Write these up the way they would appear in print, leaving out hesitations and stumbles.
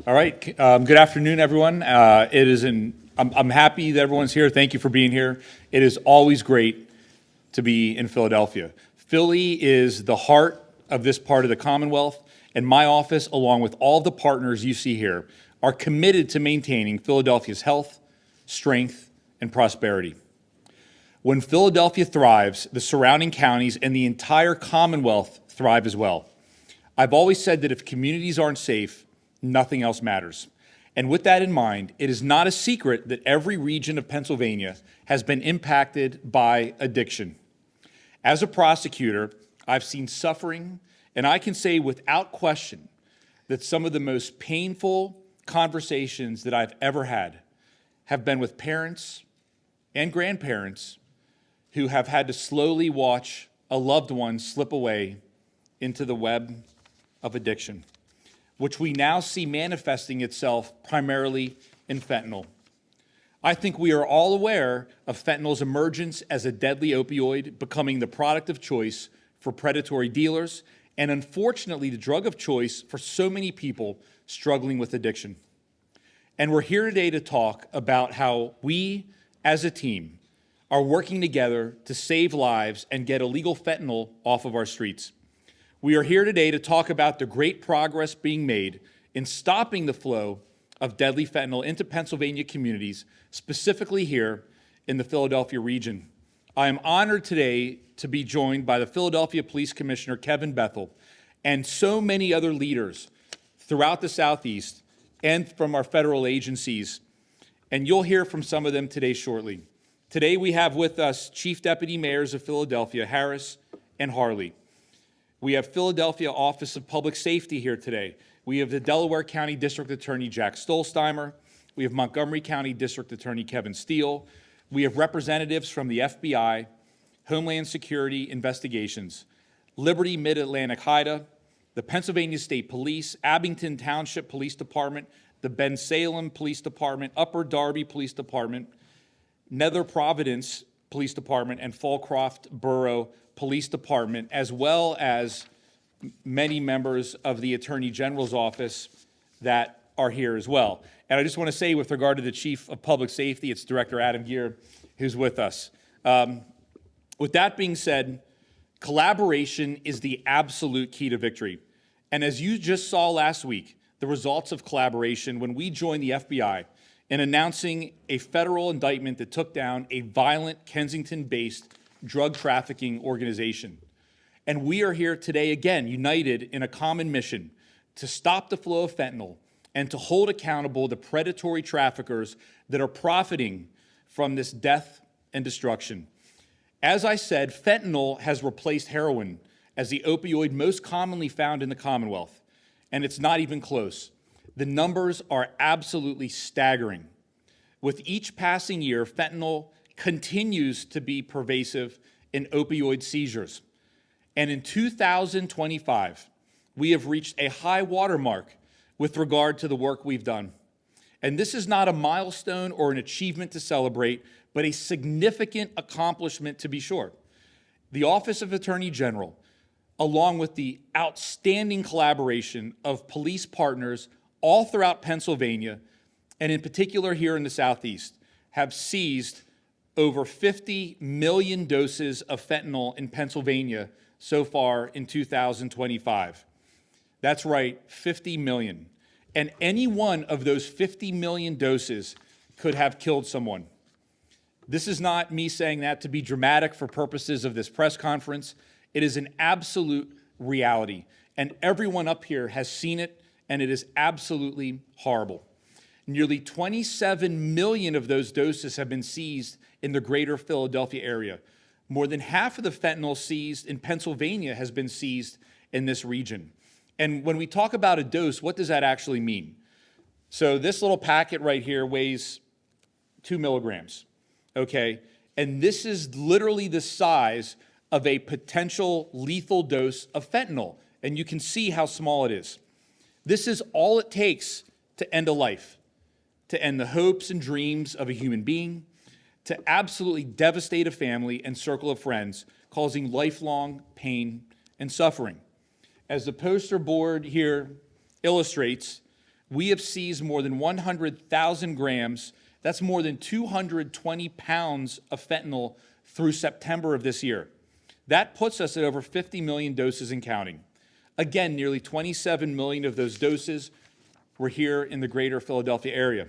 All right. Good afternoon, everyone. I'm happy that everyone's here. Thank you for being here. It is always great to be in Philadelphia. Philly is the heart of this part of the Commonwealth, and my office, along with all the partners you see here, are committed to maintaining Philadelphia's health, strength, and prosperity. When Philadelphia thrives, the surrounding counties and the entire Commonwealth thrive as well. I've always said that if communities aren't safe, nothing else matters. And with that in mind, it is not a secret that every region of Pennsylvania has been impacted by addiction. As a prosecutor, I've seen suffering, and I can say without question that some of the most painful conversations that I've ever had have been with parents and grandparents who have had to slowly watch a loved one slip away into the web of addiction, which we now see manifesting itself primarily in fentanyl. I think we are all aware of fentanyl's emergence as a deadly opioid, becoming the product of choice for predatory dealers, and unfortunately the drug of choice for so many people struggling with addiction. And we're here today to talk about how we, as a team, are working together to save lives and get illegal fentanyl off of our streets. We are here today to talk about the great progress being made in stopping the flow of deadly fentanyl into Pennsylvania communities, specifically here in the Philadelphia region. I am honored today to be joined by the Philadelphia Police Commissioner, Kevin Bethel, and so many other leaders throughout the Southeast and from our federal agencies, and you'll hear from some of them today shortly. Today we have with us Chief Deputy Mayors of Philadelphia, Harris and Harley. We have Philadelphia Office of Public Safety here today. We have the Delaware County District Attorney Jack Stolzheimer. We have Montgomery County District Attorney Kevin Steele. We have representatives from the FBI, Homeland Security Investigations, Liberty Mid-Atlantic HIDA, the Pennsylvania State Police, Abington Township Police Department, the Ben Salem Police Department, Upper Darby Police Department, Nether Providence Police Department, and Fallcroft Borough Police Department, as well as many members of the Attorney General's office that are here as well. And I just want to say, with regard to the Chief of Public Safety, it's Director Adam Gear who's with us. With that being said, collaboration is the absolute key to victory. And as you just saw last week, the results of collaboration when we joined the FBI in announcing a federal indictment that took down a violent Kensington-based drug trafficking organization. And we are here today again, united in a common mission to stop the flow of fentanyl and to hold accountable the predatory traffickers that are profiting from this death and destruction. As I said, fentanyl has replaced heroin as the opioid most commonly found in the Commonwealth, and it's not even close. The numbers are absolutely staggering. With each passing year, fentanyl continues to be pervasive in opioid seizures. And in 2025, we have reached a high watermark with regard to the work we've done. And this is not a milestone or an achievement to celebrate, but a significant accomplishment to be sure. The Office of Attorney General, along with the outstanding collaboration of police partners all throughout Pennsylvania, and in particular here in the Southeast, have seized over 50 million doses of fentanyl in Pennsylvania so far in 2025. That's right, 50 million. And any one of those 50 million doses could have killed someone. This is not me saying that to be dramatic for purposes of this press conference. It is an absolute reality. And everyone up here has seen it, and it is absolutely horrible. Nearly 27 million of those doses have been seized in the greater Philadelphia area. More than half of the fentanyl seized in Pennsylvania has been seized in this region. And when we talk about a dose, what does that actually mean? So this little packet right here weighs 2 milligrams, okay? And this is literally the size of a potential lethal dose of fentanyl. And you can see how small it is. This is all it takes to end a life, to end the hopes and dreams of a human being, to absolutely devastate a family and circle of friends, causing lifelong pain and suffering. As the poster board here illustrates, we have seized more than 100,000 grams. That's more than 220 pounds of fentanyl through September of this year. That puts us at over 50 million doses and counting. Again, nearly 27 million of those doses were here in the greater Philadelphia area.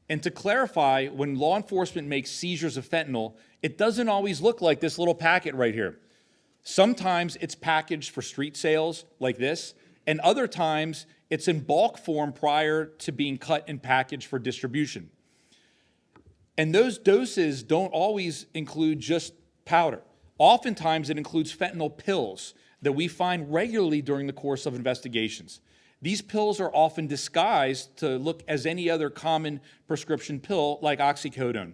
And to clarify, when law enforcement makes seizures of fentanyl, it doesn't always look like this little packet right here. Sometimes it's packaged for street sales like this, and other times it's in bulk form prior to being cut and packaged for distribution. And those doses don't always include just powder. Oftentimes it includes fentanyl pills that we find regularly during the course of investigations. These pills are often disguised to look as any other common prescription pill like oxycodone.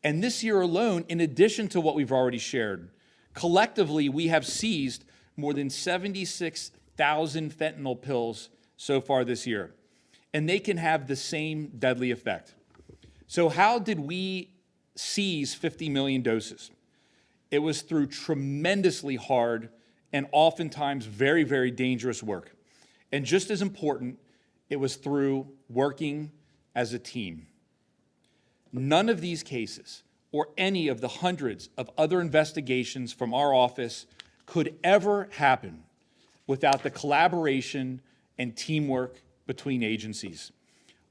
And this year alone, in addition to what we've already shared, collectively we have seized more than 76,000 fentanyl pills so far this year. And they can have the same deadly effect. So how did we seize 50 million doses? It was through tremendously hard and oftentimes very, very dangerous work. And just as important, it was through working as a team. None of these cases or any of the hundreds of other investigations from our office could ever happen without the collaboration and teamwork between agencies.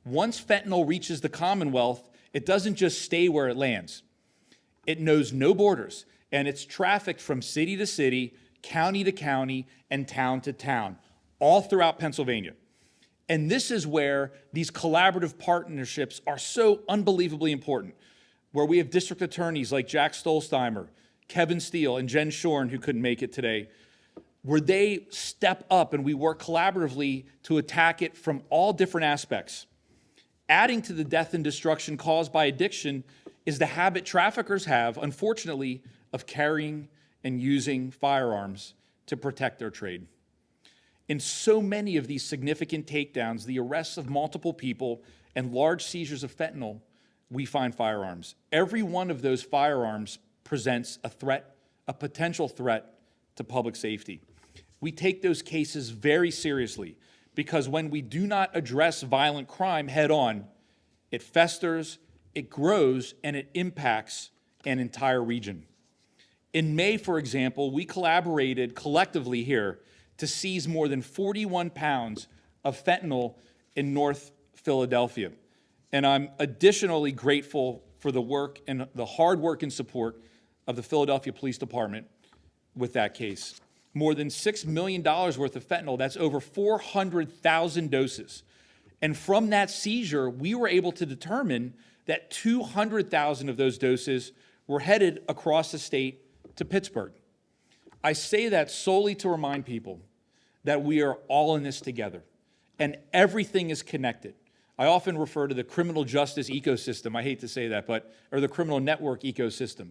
Once fentanyl reaches the Commonwealth, it doesn't just stay where it lands. It knows no borders, and it's trafficked from city to city, county to county, and town to town, all throughout Pennsylvania. And this is where these collaborative partnerships are so unbelievably important, where we have district attorneys like Jack Stolzheimer, Kevin Steele, and Jen Shorn, who couldn't make it today, where they step up and we work collaboratively to attack it from all different aspects. Adding to the death and destruction caused by addiction is the habit traffickers have, unfortunately, of carrying and using firearms to protect their trade. In so many of these significant takedowns, the arrests of multiple people, and large seizures of fentanyl, we find firearms. Every one of those firearms presents a threat, a potential threat to public safety. We take those cases very seriously because when we do not address violent crime head on, it festers, it grows, and it impacts an entire region. In May, for example, we collaborated collectively here to seize more than 41 pounds of fentanyl in North Philadelphia. And I'm additionally grateful for the work and the hard work and support of the Philadelphia Police Department with that case. More than $6 million worth of fentanyl, that's over 400,000 doses. And from that seizure, we were able to determine that 200,000 of those doses were headed across the state to Pittsburgh. I say that solely to remind people that we are all in this together and everything is connected. I often refer to the criminal justice ecosystem, I hate to say that, or the criminal network ecosystem.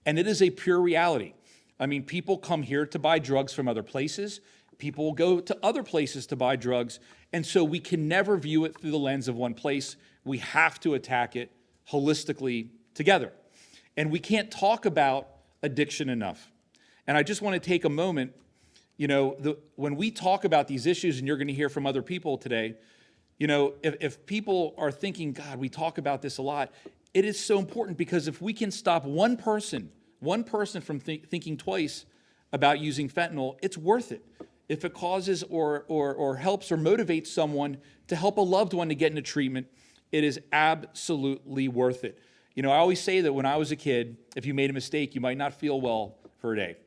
And it is a pure reality. I mean, people come here to buy drugs from other places. People go to other places to buy drugs. And so we can never view it through the lens of one place. We have to attack it holistically together. And we can't talk about addiction enough. And I just want to take a moment, when we talk about these issues, and you're going to hear from other people today, if people are thinking, God, we talk about this a lot, it is so important because if we can stop one person from thinking twice about using fentanyl, it's worth it. If it causes or helps or motivates someone to help a loved one to get into treatment, it is absolutely worth it. I always say that when I was a kid, if you made a mistake, you might not feel well for a day.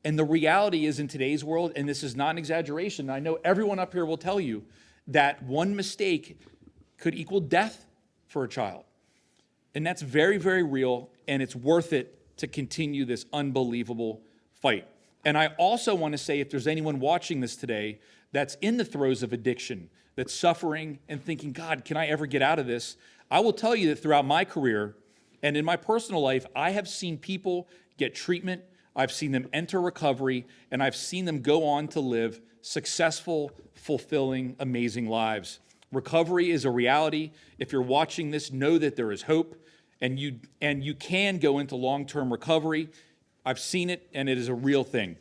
And the reality is in today's world, and this is not an exaggeration, I know everyone up here will tell you that one mistake could equal death for a child. And that's very, very real, and it's worth it to continue this unbelievable fight. And I also want to say, if there's anyone watching this today that's in the throes of addiction, that's suffering and thinking, God, can I ever get out of this? I will tell you that throughout my career and in my personal life, I have seen people get treatment, I've seen them enter recovery, and I've seen them go on to live successful, fulfilling, amazing lives. Recovery is a reality. If you're watching this, know that there is hope, and you can go into long-term recovery. I've seen it, and it is a real thing.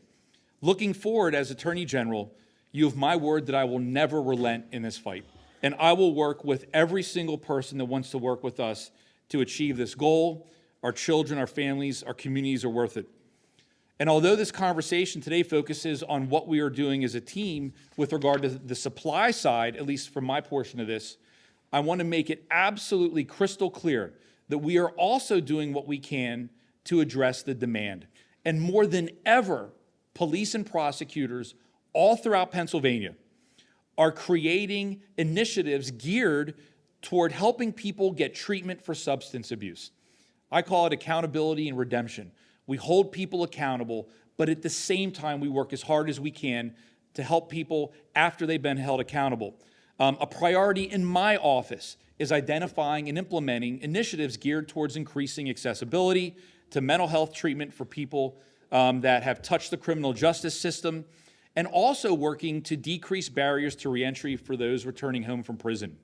Looking forward as Attorney General, You have my word that I will never relent in this fight. And I will work with every single person that wants to work with us to achieve this goal. Our children, our families, our communities are worth it. And although this conversation today focuses on what we are doing as a team with regard to the supply side, at least from my portion of this, I want to make it absolutely crystal clear that we are also doing what we can to address the demand. And more than ever, police and prosecutors all throughout Pennsylvania are creating initiatives geared toward helping people get treatment for substance abuse. I call it accountability and redemption. We hold people accountable, but at the same time, we work as hard as we can to help people after they've been held accountable. A priority in my office is identifying and implementing initiatives geared towards increasing accessibility to mental health treatment for people that have touched the criminal justice system, and also working to decrease barriers to reentry for those returning home from prison,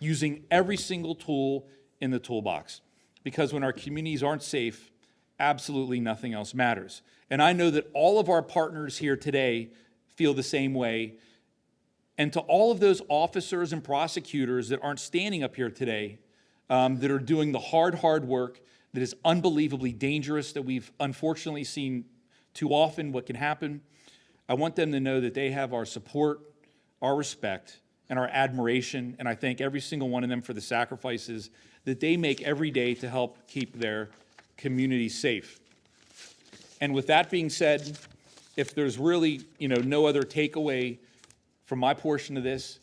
using every single tool in the toolbox. Because when our communities aren't safe, absolutely nothing else matters. And I know that all of our partners here today feel the same way. And to all of those officers and prosecutors that aren't standing up here today, that are doing the hard work that is unbelievably dangerous, that we've unfortunately seen too often what can happen, I want them to know that they have our support, our respect, and our admiration, and I thank every single one of them for the sacrifices that they make every day to help keep their community safe. And with that being said, if there's really no other takeaway from my portion of this,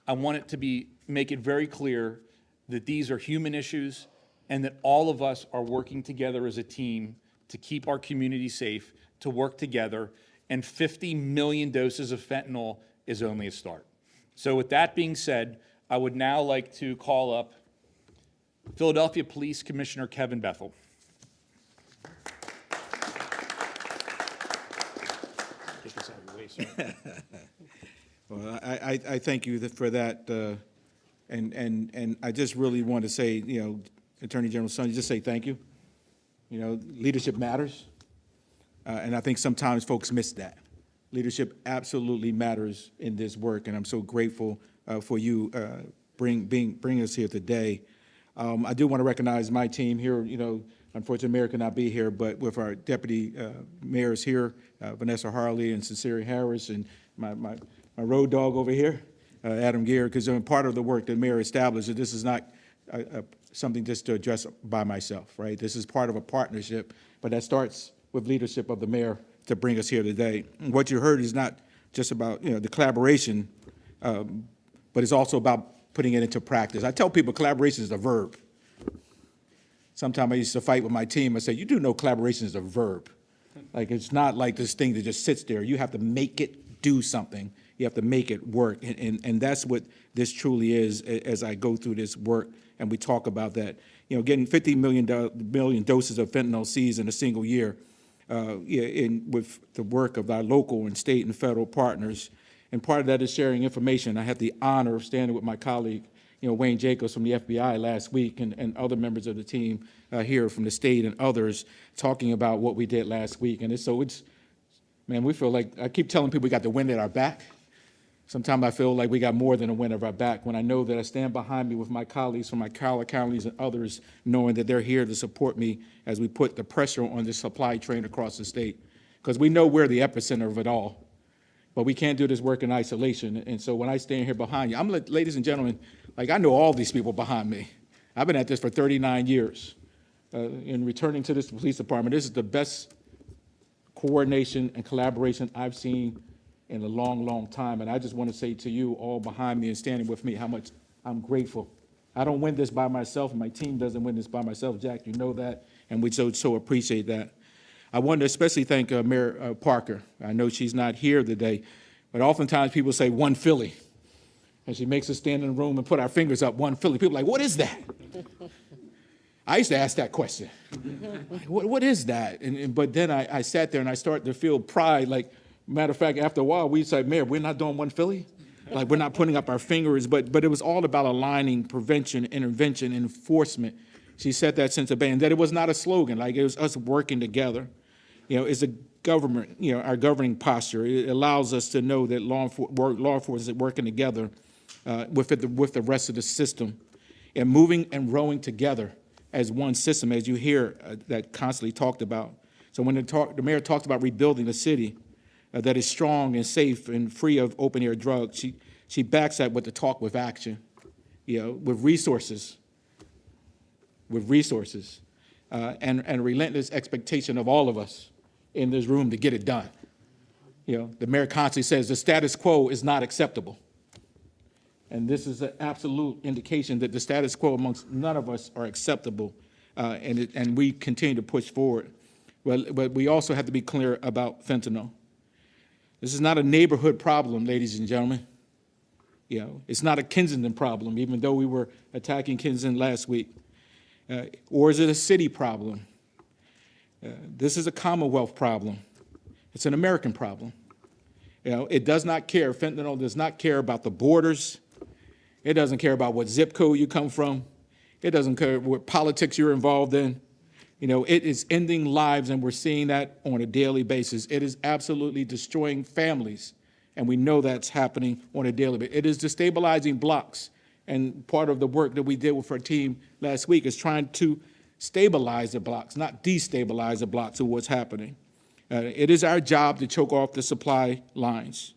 I want it to make it very clear that these are human issues and that all of us are working together as a team to keep our community safe, to work together, and 50 million doses of fentanyl is only a start. So with that being said, I would now like to call up Philadelphia Police Commissioner Kevin Bethel. Get this out of your way, sir. Well, I thank you for that, and I just really want to say, Attorney General Sonny, just say thank you. Leadership matters, and I think sometimes folks miss that. Leadership absolutely matters in this work, and I'm so grateful for you bring us here today. I do want to recognize my team here. Unfortunately, Mayor could not be here, but with our deputy mayors here, Vanessa Harley and Cecilia Harris, and my road dog over here, Adam Gear, because part of the work that Mayor established, this is not something just to address by myself, right? This is part of a partnership, but that starts with leadership of the mayor to bring us here today. What you heard is not just about the collaboration, but it's also about putting it into practice. I tell people collaboration is a verb. Sometimes I used to fight with my team. I say, you do know collaboration is a verb. Like, it's not like this thing that just sits there. You have to make it do something. You have to make it work. And that's what this truly is as I go through this work and we talk about that. Getting 50 million doses of fentanyl seized in a single year with the work of our local and state and federal partners. And part of that is sharing information. I had the honor of standing with my colleague, Wayne Jacobs from the FBI last week and other members of the team here from the state and others talking about what we did last week. And man, we feel like, I keep telling people we got the wind at our back. Sometimes I feel like we got more than a wind at our back when I know that I stand behind me with my colleagues from my counties and others, knowing that they're here to support me as we put the pressure on the supply chain across the state. Because we know we're the epicenter of it all. But we can't do this work in isolation. And so when I stand here behind you, ladies and gentlemen, I know all these people behind me. I've been at this for 39 years. In returning to this police department, this is the best coordination and collaboration I've seen in a long time. And I just want to say to you all behind me and standing with me how much I'm grateful. I don't win this by myself, and my team doesn't win this by myself. Jack, you know that, and we so appreciate that. I want to especially thank Mayor Parker. I know she's not here today, but oftentimes people say one Philly, and she makes us stand in the room and put our fingers up, one Philly. People are like, what is that? I used to ask that question. What is that? But then I sat there and I started to feel pride. Like, matter of fact, after a while, we said, Mayor, we're not doing one Philly. Like, we're not putting up our fingers, but it was all about aligning prevention, intervention, and enforcement. She said that since the beginning, that it was not a slogan, like it was us working together. It's a government, our governing posture. It allows us to know that law enforcement is working together with the rest of the system and moving and rowing together as one system, as you hear that constantly talked about. So when the mayor talked about rebuilding a city that is strong and safe and free of open-air drugs, she backs that with the talk with action, with resources, and relentless expectation of all of us in this room to get it done. The mayor constantly says the status quo is not acceptable. And this is an absolute indication that the status quo amongst none of us are acceptable, and we continue to push forward. But we also have to be clear about fentanyl. This is not a neighborhood problem, ladies and gentlemen. It's not a Kensington problem, even though we were attacking Kensington last week. Or is it a city problem? This is a Commonwealth problem. It's an American problem. It does not care, fentanyl does not care about the borders. It doesn't care about what zip code you come from. It doesn't care what politics you're involved in. It is ending lives, and we're seeing that on a daily basis. It is absolutely destroying families, and we know that's happening on a daily basis. It is destabilizing blocks, and part of the work that we did with our team last week is trying to stabilize the blocks, not destabilize the blocks of what's happening. It is our job to choke off the supply lines.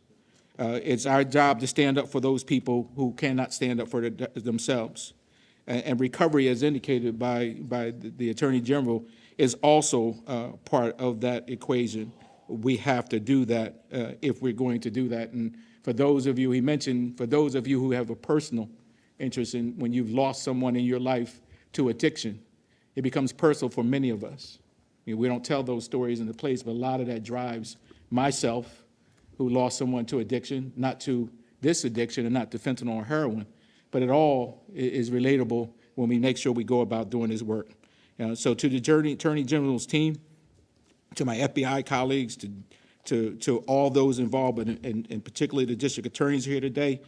It's our job to stand up for those people who cannot stand up for themselves. And recovery, as indicated by the Attorney General, is also part of that equation. We have to do that if we're going to do that. And for those of you, he mentioned, for those of you who have a personal interest in when you've lost someone in your life to addiction, it becomes personal for many of us. We don't tell those stories in the place, but a lot of that drives myself, who lost someone to addiction, not to this addiction and not to fentanyl or heroin, but it all is relatable when we make sure we go about doing this work. So to the Attorney General's team, to my FBI colleagues, to all those involved, and particularly the district attorneys here today,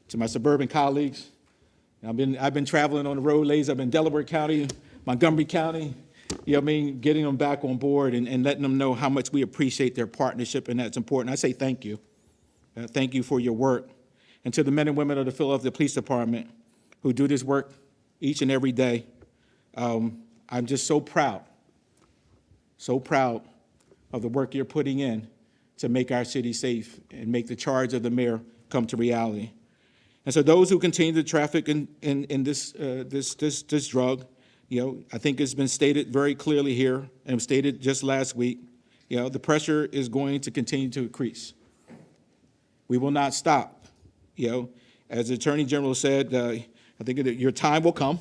to my suburban colleagues, I've been traveling on the road, ladies. I've been in Delaware County, Montgomery County, getting them back on board and letting them know how much we appreciate their partnership, and that's important. I say thank you. Thank you for your work. And to the men and women of the Philadelphia Police Department who do this work each and every day, I'm just so proud of the work you're putting in to make our city safe and make the charge of the mayor come to reality. And so those who continue to traffic in this drug, I think it's been stated very clearly here and stated just last week, the pressure is going to continue to increase. We will not stop. As the Attorney General said, I think that your time will come,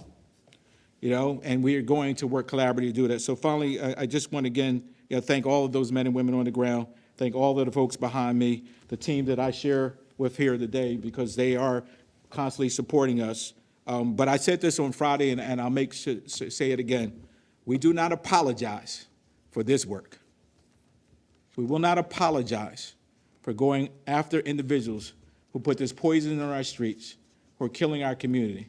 and we are going to work collaboratively to do that. So finally, I just want to again thank all of those men and women on the ground, thank all of the folks behind me, the team that I share with here today, because they are constantly supporting us. But I said this on Friday, and I'll say it again. We do not apologize for this work. We will not apologize for going after individuals who put this poison in our streets, who are killing our community.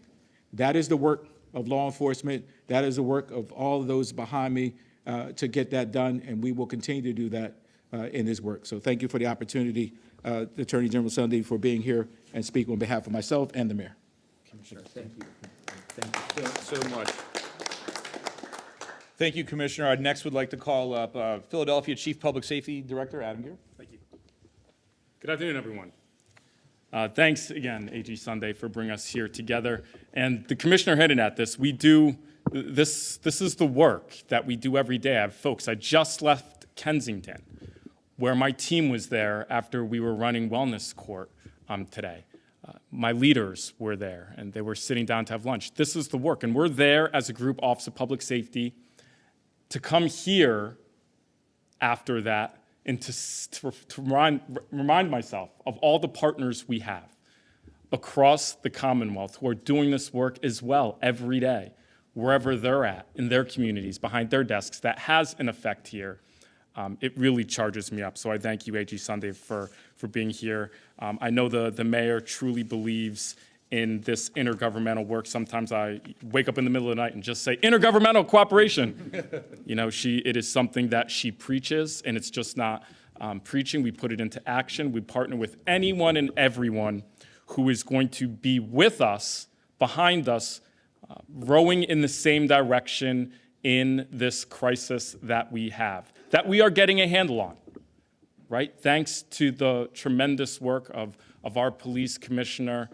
That is the work of law enforcement. That is the work of all of those behind me to get that done, and we will continue to do that in this work. So thank you for the opportunity, Attorney General Sunday, for being here and speak on behalf of myself and the mayor. Commissioner, thank you. Thank you so much. Thank you, Commissioner. I next would like to call up Philadelphia Chief Public Safety Director Adam Gear. Thank you. Good afternoon, everyone. Thanks again, AG Sunday, for bringing us here together. And the Commissioner hinted at this. We do, this is the work that we do every day. I have folks, I just left Kensington, where my team was there after we were running wellness court today. My leaders were there, and they were sitting down to have lunch. This is the work, and we're there as a group, Office of Public Safety, to come here after that and to remind myself of all the partners we have across the Commonwealth who are doing this work as well every day, wherever they're at, in their communities, behind their desks. That has an effect here. It really charges me up. So I thank you, AG Sunday, for being here. I know the mayor truly believes in this intergovernmental work. Sometimes I wake up in the middle of the night and just say, intergovernmental cooperation. It is something that she preaches, and it's just not preaching. We put it into action. We partner with anyone and everyone who is going to be with us, behind us, rowing in the same direction in this crisis that we have, that we are getting a handle on, right? Thanks to the tremendous work of our police commissioner,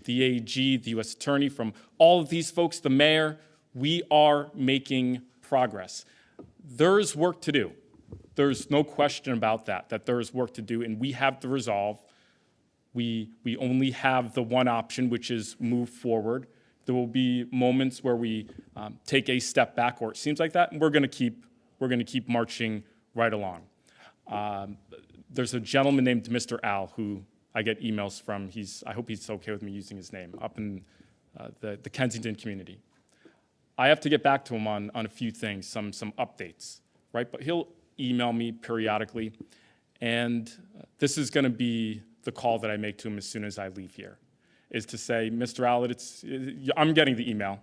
the AG, the U.S. attorney, from all of these folks, the mayor, we are making progress. There's work to do. There's no question about that there is work to do, and we have the resolve. We only have the one option, which is move forward. There will be moments where we take a step back, or it seems like that, and we're going to keep marching right along. There's a gentleman named Mr. Al who I get emails from. I hope he's okay with me using his name, up in the Kensington community. I have to get back to him on a few things, some updates, right? But he'll email me periodically, and this is going to be the call that I make to him as soon as I leave here, is to say, Mr. Allett, I'm getting the email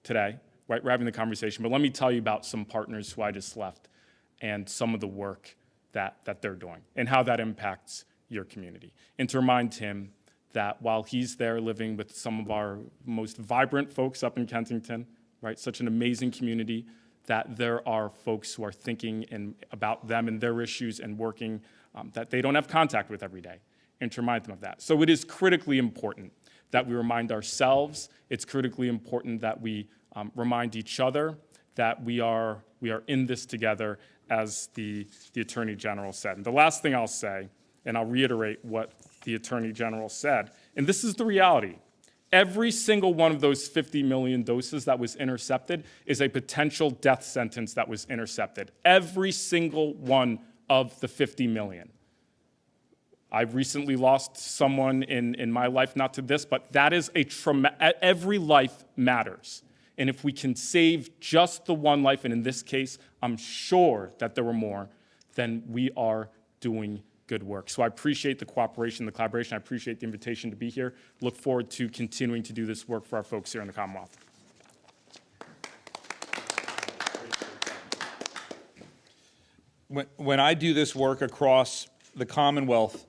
today, right? We're having the conversation, but let me tell you about some partners who I just left and some of the work that they're doing and how that impacts your community. And to remind him that while he's there living with some of our most vibrant folks up in Kensington, right, such an amazing community, that there are folks who are thinking about them and their issues and working that they don't have contact with every day, and to remind them of that. So it is critically important that we remind ourselves. It's critically important that we remind each other that we are in this together, as the Attorney General said. And the last thing I'll say, and I'll reiterate what the Attorney General said, and this is the reality. Every single one of those 50 million doses that was intercepted is a potential death sentence that was intercepted. Every single one of the 50 million. I've recently lost someone in my life, not to this, but that is every life matters. And if we can save just the one life, and in this case, I'm sure that there were more, then we are doing good work. So I appreciate the cooperation, the collaboration. I appreciate the invitation to be here. Look forward to continuing to do this work for our folks here in the Commonwealth. When I do this work across the Commonwealth,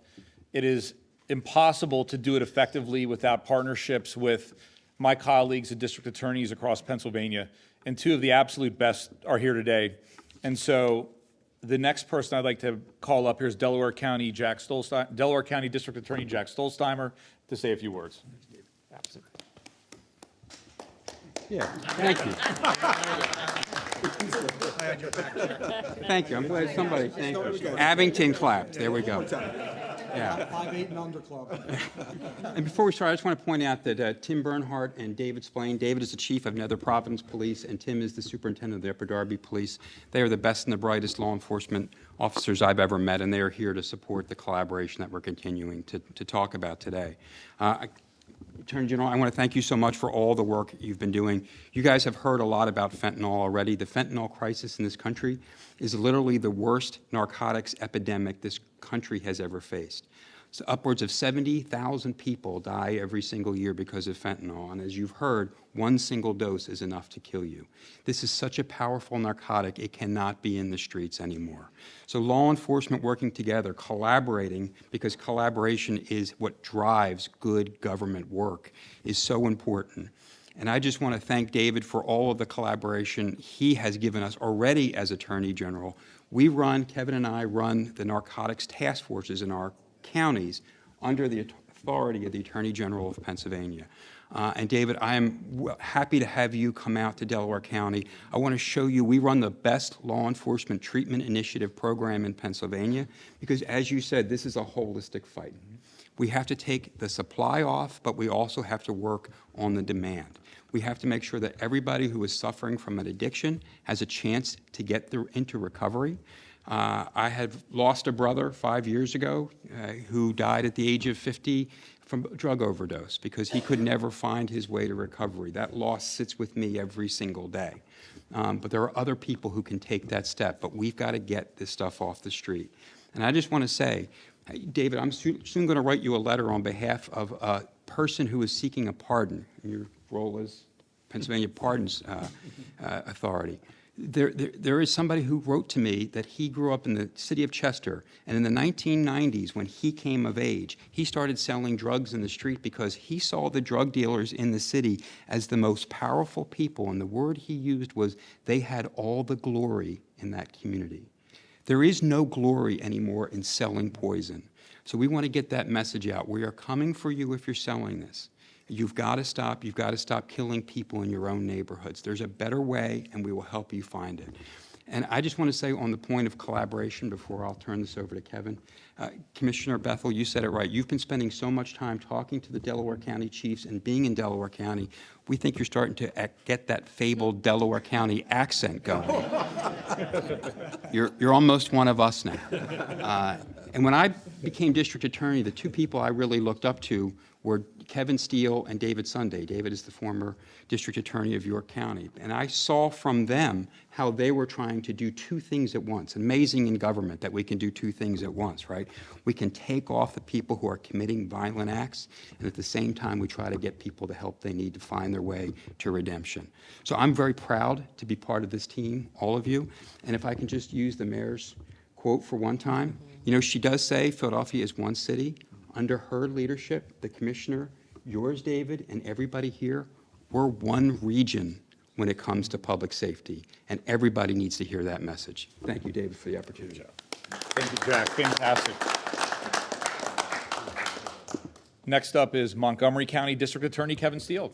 it is impossible to do it effectively without partnerships with my colleagues and district attorneys across Pennsylvania, and two of the absolute best are here today. And so the next person I'd like to call up here is Delaware County District Attorney Jack Stolzheimer to say a few words. Absolutely. Yeah, thank you. Thank you. I'm glad somebody thanked you. Abington clapped. There we go. Yeah. 5-8 and under club. And before we start, I just want to point out that Tim Bernhardt and David Splain. David is the chief of Nether Providence Police, and Tim is the superintendent of the Upper Darby Police. They are the best and the brightest law enforcement officers I've ever met, and they are here to support the collaboration that we're continuing to talk about today. Attorney General, I want to thank you so much for all the work you've been doing. You guys have heard a lot about fentanyl already. The fentanyl crisis in this country is literally the worst narcotics epidemic this country has ever faced. So upwards of 70,000 people die every single year because of fentanyl, and as you've heard, one single dose is enough to kill you. This is such a powerful narcotic, it cannot be in the streets anymore. So law enforcement working together, collaborating, because collaboration is what drives good government work, is so important. And I just want to thank David for all of the collaboration he has given us already as Attorney General. Kevin and I run the narcotics task forces in our counties under the authority of the Attorney General of Pennsylvania. And David, I am happy to have you come out to Delaware County. I want to show you, we run the best law enforcement treatment initiative program in Pennsylvania because, as you said, this is a holistic fight. We have to take the supply off, but we also have to work on the demand. We have to make sure that everybody who is suffering from an addiction has a chance to get into recovery. I had lost a brother 5 years ago who died at the age of 50 from a drug overdose because he could never find his way to recovery. That loss sits with me every single day. But there are other people who can take that step, but we've got to get this stuff off the street. And I just want to say, David, I'm soon going to write you a letter on behalf of person who is seeking a pardon, in your role as Pennsylvania Pardons Authority, there is somebody who wrote to me that he grew up in the city of Chester, and in the 1990s, when he came of age, he started selling drugs in the street because he saw the drug dealers in the city as the most powerful people, and the word he used was they had all the glory in that community. There is no glory anymore in selling poison. So we want to get that message out. We are coming for you if you're selling this. You've got to stop. You've got to stop killing people in your own neighborhoods. There's a better way, and we will help you find it. And I just want to say on the point of collaboration, before I'll turn this over to Kevin, Commissioner Bethel, you said it right. You've been spending so much time talking to the Delaware County chiefs and being in Delaware County. We think you're starting to get that fabled Delaware County accent going. You're almost one of us now. And when I became district attorney, the two people I really looked up to were Kevin Steele and David Sunday. David is the former district attorney of York County. And I saw from them how they were trying to do two things at once. Amazing in government that we can do two things at once, right? We can take off the people who are committing violent acts, and at the same time, we try to get people the help they need to find their way to redemption. So I'm very proud to be part of this team, all of you. And if I can just use the mayor's quote for one time, you know, she does say Philadelphia is one city. Under her leadership, the commissioner, yours, David, and everybody here, we're one region when it comes to public safety, and everybody needs to hear that message. Thank you, David, for the opportunity. Thank you, Jack. Fantastic. Next up is Montgomery County District Attorney Kevin Steele.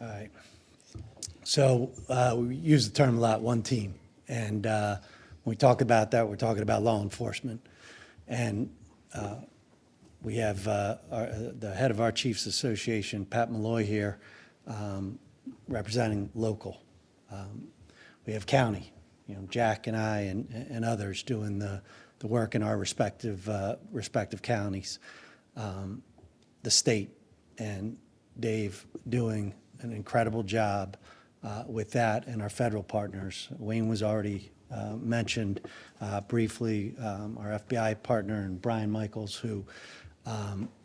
All right. So we use the term a lot, one team. And when we talk about that, we're talking about law enforcement. And we have the head of our Chiefs Association, Pat Malloy, here, representing local. We have county, you know, Jack and I and others doing the work in our respective counties. The state and Dave doing an incredible job with that, and our federal partners. Wayne was already mentioned briefly, our FBI partner, and Brian Michaels, who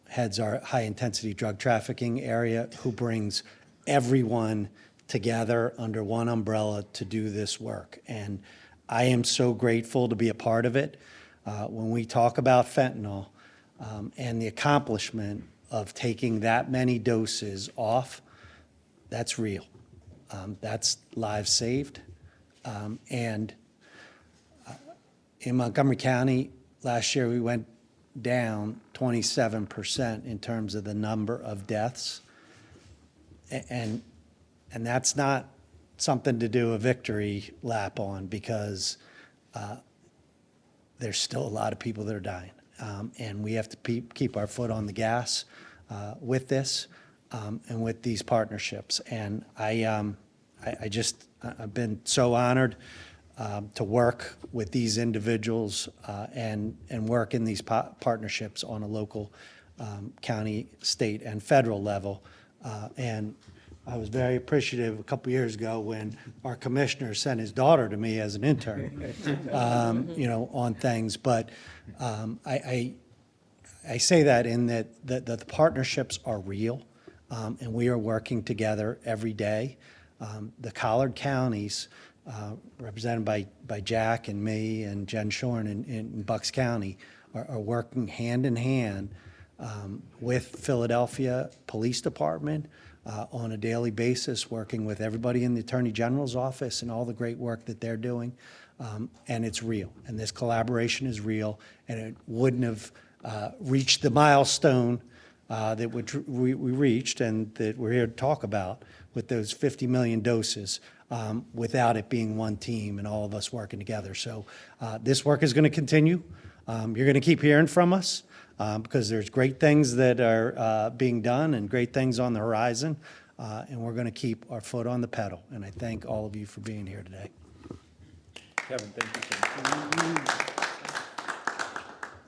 heads our high-intensity drug trafficking area, who brings everyone together under one umbrella to do this work. And I am so grateful to be a part of it. When we talk about fentanyl and the accomplishment of taking that many doses off, that's real. That's lives saved. And in Montgomery County, last year we went down 27% in terms of the number of deaths. And that's not something to do a victory lap on, because there's still a lot of people that are dying. And we have to keep our foot on the gas with this and with these partnerships. And I've been so honored to work with these individuals and work in these partnerships on a local, county, state, and federal level. And I was very appreciative a couple years ago when our commissioner sent his daughter to me as an intern, you know, on things. But I say that in that the partnerships are real, and we are working together every day. The Collard counties, represented by Jack and me and Jen Shorn in Bucks County, are working hand in hand with Philadelphia Police Department on a daily basis, working with everybody in the Attorney General's office and all the great work that they're doing. And it's real, and this collaboration is real, and it wouldn't have reached the milestone that we reached and that we're here to talk about with those 50 million doses without it being one team and all of us working together. So this work is going to continue. You're going to keep hearing from us because there's great things that are being done and great things on the horizon, and we're going to keep our foot on the pedal. And I thank all of you for being here today. Kevin, thank you.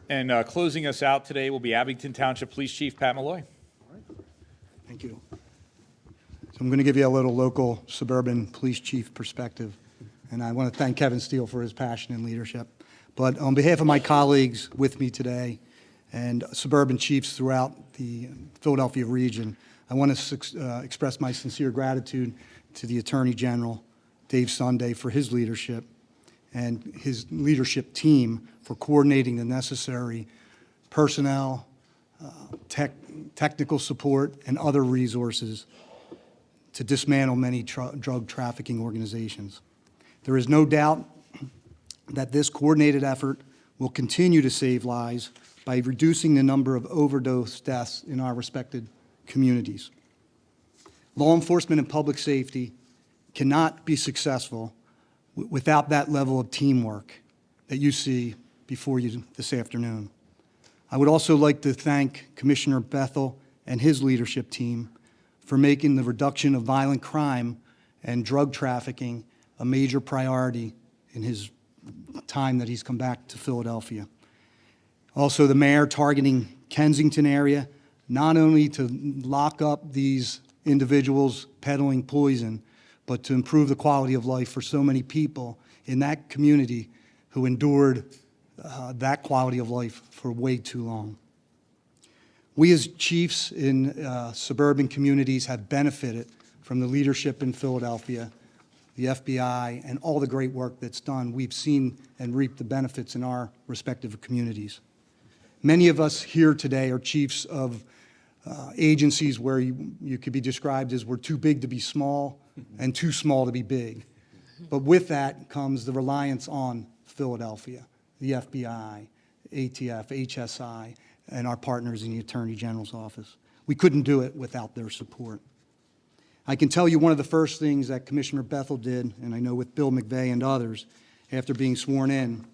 And closing us out today will be Abington Township Police Chief Pat Malloy. Thank you. So I'm going to give you a little local suburban police chief perspective, and I want to thank Kevin Steele for his passion and leadership. But on behalf of my colleagues with me today and suburban chiefs throughout the Philadelphia region. I want to express my sincere gratitude to the Attorney General, Dave Sunday, for his leadership and his leadership team for coordinating the necessary personnel, technical support, and other resources to dismantle many drug trafficking organizations. There is no doubt that this coordinated effort will continue to save lives by reducing the number of overdose deaths in our respected communities. Law enforcement and public safety cannot be successful without that level of teamwork that you see before you this afternoon. I would also like to thank Commissioner Bethel and his leadership team for making the reduction of violent crime and drug trafficking a major priority in his time that he's come back to Philadelphia. Also, the mayor targeting Kensington area, not only to lock up these individuals peddling poison, but to improve the quality of life for so many people in that community who endured that quality of life for way too long. We as chiefs in suburban communities have benefited from the leadership in Philadelphia, the FBI, and all the great work that's done. We've seen and reaped the benefits in our respective communities. Many of us here today are chiefs of agencies where you could be described as we're too big to be small and too small to be big. But with that comes the reliance on Philadelphia, the FBI, ATF, HSI, and our partners in the Attorney General's office. We couldn't do it without their support. I can tell you one of the first things that Commissioner Bethel did, and I know with Bill McVeigh and others, after being sworn in,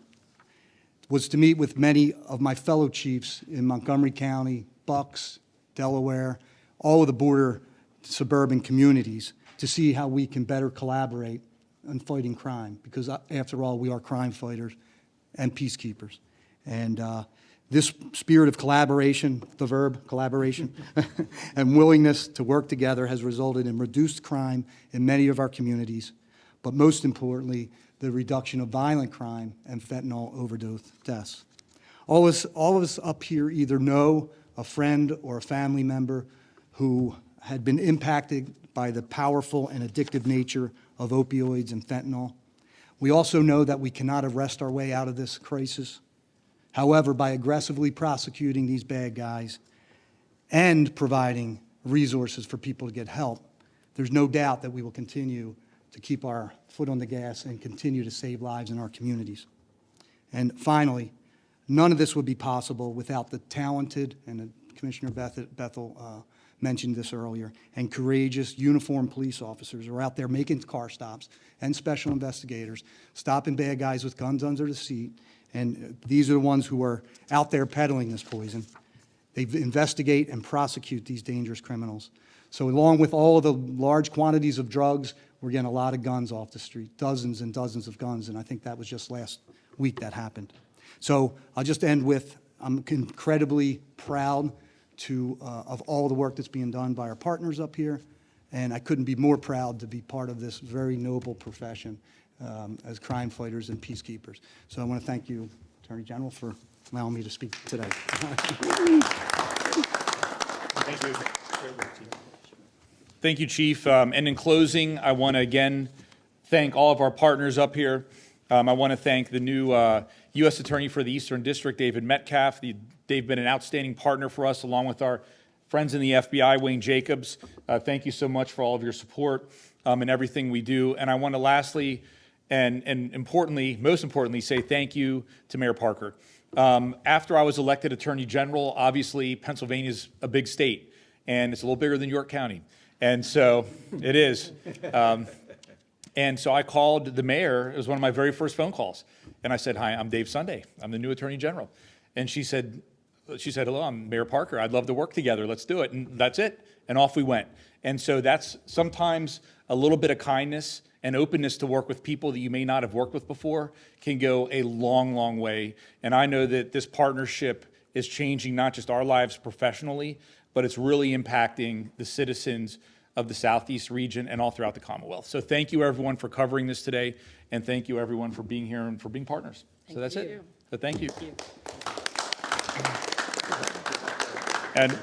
was to meet with many of my fellow chiefs in Montgomery County, Bucks, Delaware, all of the border suburban communities to see how we can better collaborate on fighting crime, because after all, we are crime fighters and peacekeepers. And this spirit of collaboration, the verb collaboration, and willingness to work together has resulted in reduced crime in many of our communities, but most importantly, the reduction of violent crime and fentanyl overdose deaths. All of us up here either know a friend or a family member who had been impacted by the powerful and addictive nature of opioids and fentanyl. We also know that we cannot arrest our way out of this crisis. However, by aggressively prosecuting these bad guys and providing resources for people to get help, there's no doubt that we will continue to keep our foot on the gas and continue to save lives in our communities. And finally, none of this would be possible without the talented, and Commissioner Bethel mentioned this earlier, and courageous uniformed police officers who are out there making car stops, and special investigators, stopping bad guys with guns under the seat. And these are the ones who are out there peddling this poison. They investigate and prosecute these dangerous criminals. So along with all of the large quantities of drugs, we're getting a lot of guns off the street, dozens and dozens of guns, and I think that was just last week that happened. So I'll just end with, I'm incredibly proud of all the work that's being done by our partners up here, and I couldn't be more proud to be part of this very noble profession as crime fighters and peacekeepers. So I want to thank you, Attorney General, for allowing me to speak today. Thank you. Thank you, Chief. And in closing, I want to again thank all of our partners up here. I want to thank the new U.S. Attorney for the Eastern District, David Metcalf. They've been an outstanding partner for us, along with our friends in the FBI, Wayne Jacobs. Thank you so much for all of your support and everything we do. And I want to lastly and importantly, most importantly, say thank you to Mayor Parker. After I was elected Attorney General, obviously Pennsylvania's a big state, and it's a little bigger than York County. And so it is. And so I called the mayor. It was one of my very first phone calls. And I said, "Hi, I'm Dave Sunday. I'm the new Attorney General." And she said, "Hello, I'm Mayor Parker. I'd love to work together. Let's do it." And that's it. And off we went. And so that's sometimes a little bit of kindness and openness to work with people that you may not have worked with before can go a long, long way. And I know that this partnership is changing not just our lives professionally, but it's really impacting the citizens of the Southeast region and all throughout the Commonwealth. So thank you, everyone, for covering this today, and thank you, everyone, for being here and for being partners. So that's it. So thank you. Thank you. And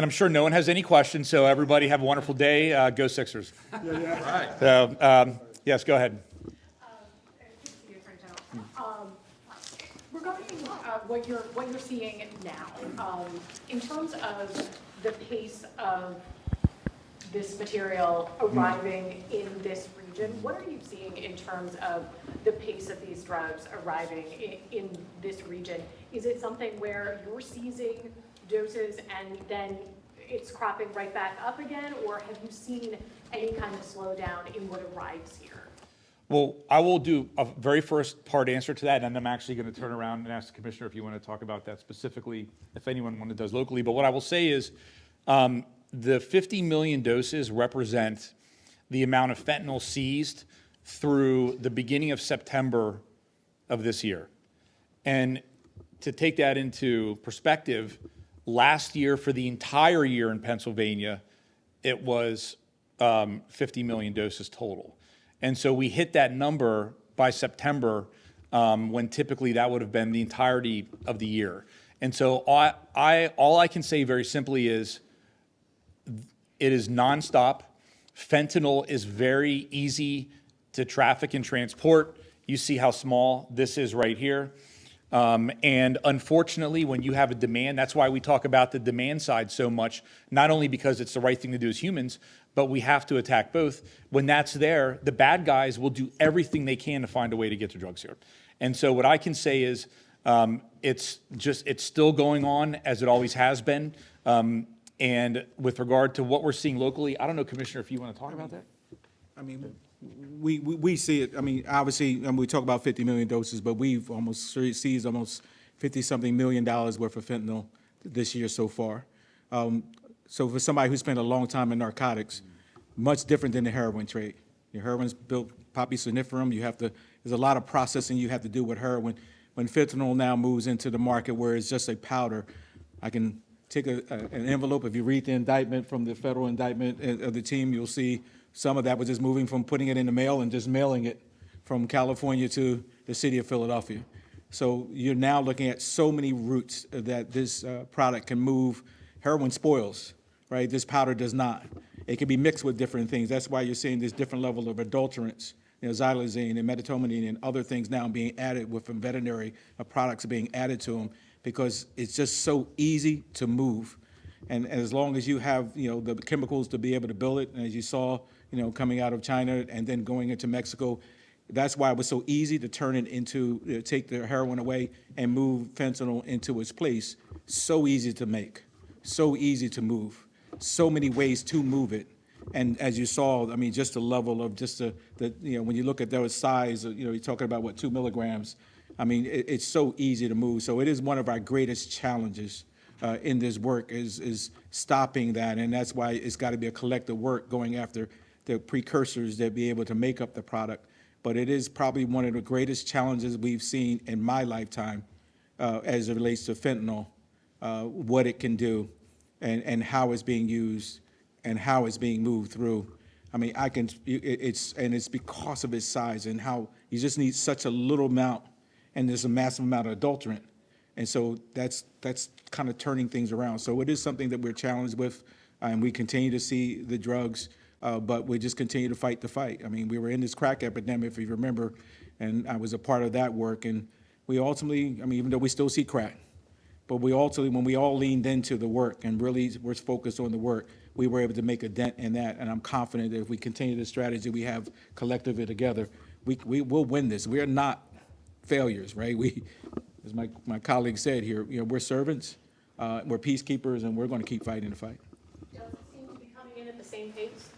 I'm sure no one has any questions, so everybody have a wonderful day. Go Sixers. So, yes, go ahead. Regarding what you're seeing now, in terms of the pace of this material arriving in this region, what are you seeing in terms of the pace of these drugs arriving in this region? Is it something where you're seizing doses and then it's cropping right back up again, or have you seen any kind of slowdown in what arrives here? Well, I will do a very first part answer to that, and I'm actually going to turn around and ask the commissioner if you want to talk about that specifically, if anyone does locally. But what I will say is the 50 million doses represent the amount of fentanyl seized through the beginning of September of this year. And to take that into perspective, last year for the entire year in Pennsylvania, it was 50 million doses total. And so we hit that number by September when typically that would have been the entirety of the year. And so all I can say very simply is it is nonstop. Fentanyl is very easy to traffic and transport. You see how small this is right here. And unfortunately, when you have a demand, that's why we talk about the demand side so much, not only because it's the right thing to do as humans, but we have to attack both. When that's there, the bad guys will do everything they can to find a way to get the drugs here. And so what I can say is it's still going on as it always has been. And with regard to what we're seeing locally, I don't know, Commissioner, if you want to talk about that? I mean, we see it. I mean, obviously, we talk about 50 million doses, but we've almost seized almost 50-something million dollars worth of fentanyl this year so far. So for somebody who spent a long time in narcotics, much different than the heroin trade. Your heroin's built poppy somniferum. There's a lot of processing you have to do with heroin. When fentanyl now moves into the market where it's just a powder, I can take an envelope. If you read the indictment from the federal indictment of the team, you'll see some of that was just moving from putting it in the mail and just mailing it from California to the city of Philadelphia. So you're now looking at so many routes that this product can move. Heroin spoils, right? This powder does not. It can be mixed with different things. That's why you're seeing this different level of adulterants, xylazine and medetomidine and other things now being added with veterinary products being added to them, because it's just so easy to move. And as long as you have, the chemicals to be able to build it, and as you saw, coming out of China and then going into Mexico, that's why it was so easy to turn it into, take the heroin away and move fentanyl into its place. So easy to make, so easy to move, so many ways to move it. And as you saw, I mean, just the level of just when you look at their size, you're talking about, what, 2 milligrams. I mean, it's so easy to move. So it is one of our greatest challenges in this work is stopping that. And that's why it's got to be a collective work going after the precursors that be able to make up the product. But it is probably one of the greatest challenges we've seen in my lifetime as it relates to fentanyl, what it can do and how it's being used and how it's being moved through. I mean, it's because of its size and how you just need such a little amount, and there's a massive amount of adulterant. And so that's kind of turning things around. So it is something that we're challenged with, and we continue to see the drugs, but we just continue to fight the fight. I mean, we were in this crack epidemic, if you remember, and I was a part of that work. And we ultimately, I mean, even though we still see crack, but we ultimately, when we all leaned into the work and really were focused on the work, we were able to make a dent in that. And I'm confident that if we continue the strategy we have collectively together, we will win this. We are not failures, right? As my colleague said here, we're servants, we're peacekeepers, and we're going to keep fighting the fight. Does it seem to be coming in at the same pace?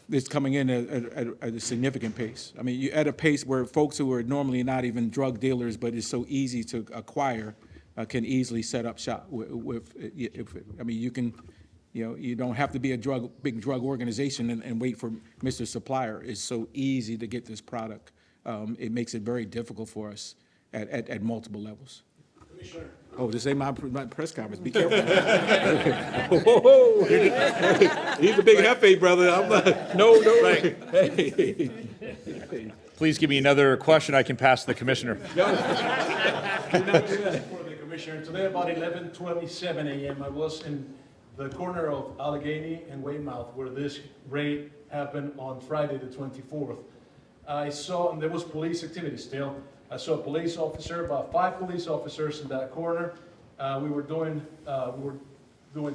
It's coming in at a significant pace. I mean, at a pace where folks who are normally not even drug dealers, but it's so easy to acquire, can easily set up shop I mean, you can, you don't have to be a big drug organization and wait for Mr. Supplier. It's so easy to get this product. It makes it very difficult for us at multiple levels. Oh, this ain't my press conference. Be careful. Whoa. He's a big hefe, brother. I'm not. No. Right. Hey. Please give me another question I can pass to the commissioner. Commissioner. Today about 11:27 a.m. I was in the corner of Allegheny and Weymouth where this raid happened on Friday the 24th. I saw, and there was police activity still. I saw a police officer, about 5 police officers in that corner. We were doing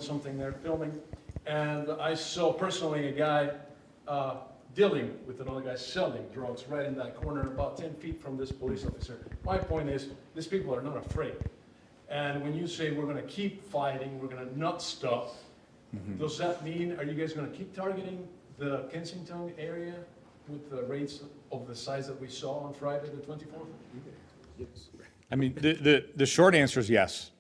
something there, filming, and I saw personally a guy dealing with another guy selling drugs right in that corner, about 10 feet from this police officer. My point is, these people are not afraid. And when you say we're going to keep fighting, we're going to not stop, does that mean, are you guys going to keep targeting the Kensington area with the rates of the size that we saw on Friday the 24th? I mean, the short answer is yes.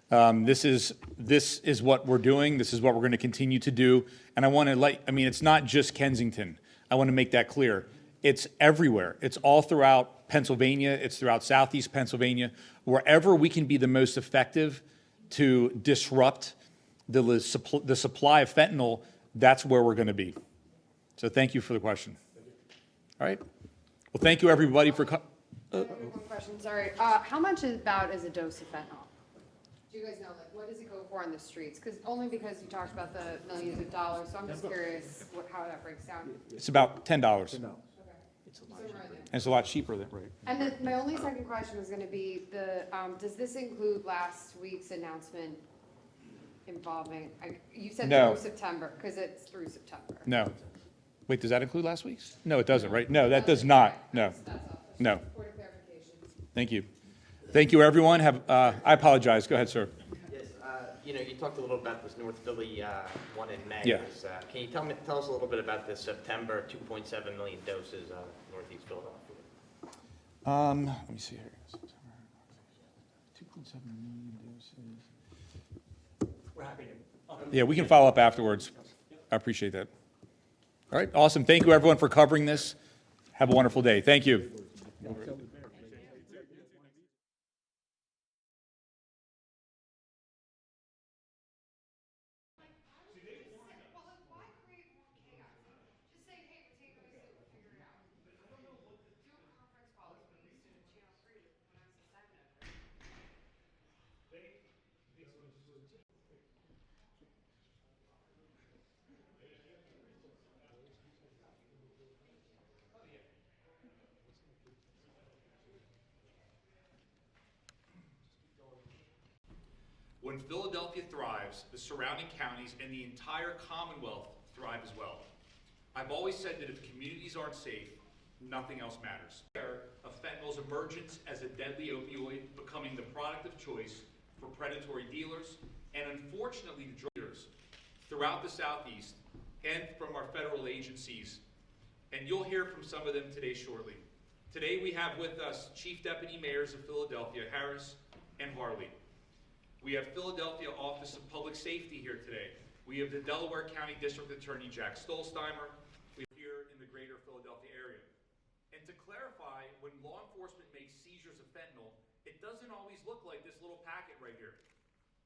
This is what we're doing. This is what we're going to continue to do. And I want to it's not just Kensington. I want to make that clear. It's everywhere. It's all throughout Pennsylvania. It's throughout Southeast Pennsylvania. Wherever we can be the most effective to disrupt the supply of fentanyl, that's where we're going to be. So thank you for the question. All right. Well, thank you, everybody, for One question, sorry. How much is a dose of fentanyl? Do you guys know, like, what does it go for on the streets? Only because you talked about the millions of dollars, so I'm just curious how that breaks down. It's about $10. Okay. And it's a lot cheaper than, right. And then my only second question was gonna be does this include last week's announcement involving, you said No. through September, because it's through September. No. Wait, does that include last week's? No, it doesn't, right? No, that does not. No. That's all. No. Point of clarification. Thank you. Thank you, everyone. I apologize. Go ahead, sir. Yes, you talked a little about this North Philly one in May. Yeah. Can you tell us a little bit about this September 2.7 million doses Northeast Philadelphia? Let me see here. 2.7 million doses. We're happy to. Yeah, we can follow up afterwards. I appreciate that. All right, awesome. Thank you, everyone, for covering this. Have a wonderful day. Thank you. When Philadelphia thrives, the surrounding counties and the entire Commonwealth thrive as well. I've always said that if communities aren't safe, nothing else matters. Of fentanyl's emergence as a deadly opioid, becoming the product of choice for predatory dealers and unfortunately the drug dealers throughout the Southeast and from our federal agencies. And you'll hear from some of them today shortly. Today we have with us Chief Deputy Mayors of Philadelphia, Harris and Harley. We have Philadelphia Office of Public Safety here today. We have the Delaware County District Attorney Jack Stolzheimer. We're here in the greater Philadelphia area. And to clarify, when law enforcement makes seizures of fentanyl, it doesn't always look like this little packet right here.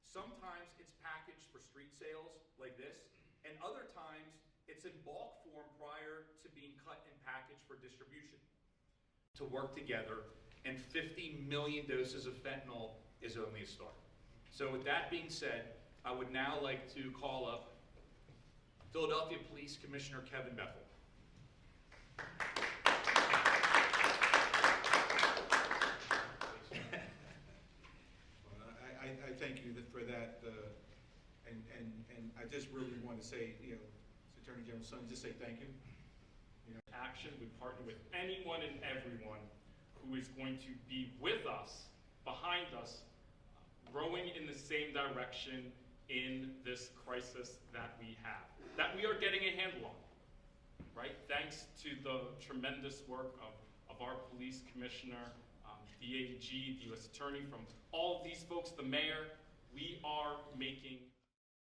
Sometimes it's packaged for street sales like this, and other times it's in bulk form prior to being cut and packaged for distribution. To work together, and 50 million doses of fentanyl is only a start. So with that being said, I would now like to call up Philadelphia Police Commissioner Kevin Bethel. I thank you for that, and I just really want to say, Attorney General Son, just say thank you. Action, we partner with anyone and everyone who is going to be with us, behind us, rowing in the same direction in this crisis that we have, that we are getting a handle on, right? Thanks to the tremendous work of our police commissioner, the AG, the U.S. Attorney, from all of these folks, the mayor, we are making